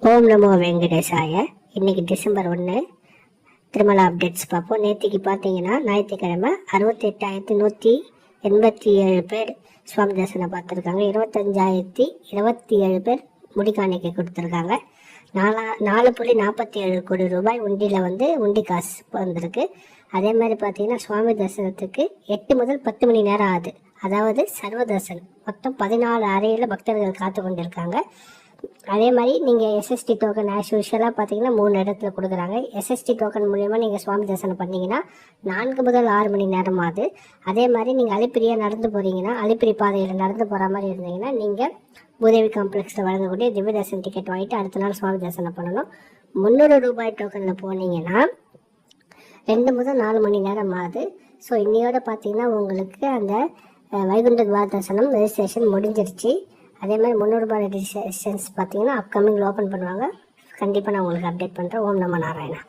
ஓம் நமோ வெங்கடேசாய. இன்னைக்கு December 1 Tirumala updates பார்ப்போம். நேற்றுக்கு பார்த்தீங்கன்னா ஞாயிற்றுக்கிழமை 68,187 பேர் சுவாமி தரிசனம் பார்த்துருக்காங்க. 25,027 பேர் முடிக்காணிக்கை கொடுத்துருக்காங்க. 4.47 கோடி ரூபாய் உண்டியில் உண்டி காசு வந்திருக்கு. அதே மாதிரி பார்த்தீங்கன்னா சுவாமி தரிசனத்துக்கு 8 முதல் 10 மணி நேரம் ஆகுது. அதாவது சர்வ தரிசனம் மொத்தம் 14 அறையில் பக்தர்கள் காத்து கொண்டிருக்காங்க. அதே மாதிரி நீங்கள் எஸ்எஸ்டி டோக்கன் ஆஸ் யூஷுவலாக பார்த்தீங்கன்னா 3 இடத்துல கொடுக்குறாங்க. எஸ்எஸ்டி டோக்கன் மூலயமா நீங்கள் சுவாமி தரிசனம் பண்ணிங்கன்னா 4 முதல் 6 மணி நேரம் ஆகுது. அதே மாதிரி நீங்கள் அலிப்பிரியாக நடந்து போகிறீங்கன்னா, அலிப்பிரி பாதையில் நடந்து போகிற மாதிரி இருந்தீங்கன்னா நீங்கள் பூதேவி காம்ப்ளெக்ஸில் வழங்கக்கூடிய திவ்ய தரிசன டிக்கெட் வாங்கிட்டு அடுத்த நாள் சுவாமி தரிசனம் பண்ணணும். 300 ரூபாய் டோக்கனில் போனீங்கன்னா 2 முதல் 4 மணி நேரம் ஆகுது. ஸோ இன்னையோட பார்த்தீங்கன்னா உங்களுக்கு அந்த வைகுண்ட துவார தரிசனம் ரெஜிஸ்ட்ரேஷன் முடிஞ்சிருச்சு. அதே மாதிரி 300 ரூபாய் ரெஜிஸ்ட்ரேஷன்ஸ் பார்த்தீங்கன்னா அப்கமிங்கில் ஓப்பன் பண்ணுவாங்க. கண்டிப்பாக நான் உங்களுக்கு அப்டேட் பண்ணுறேன். ஓம் நமோ நாராயணா.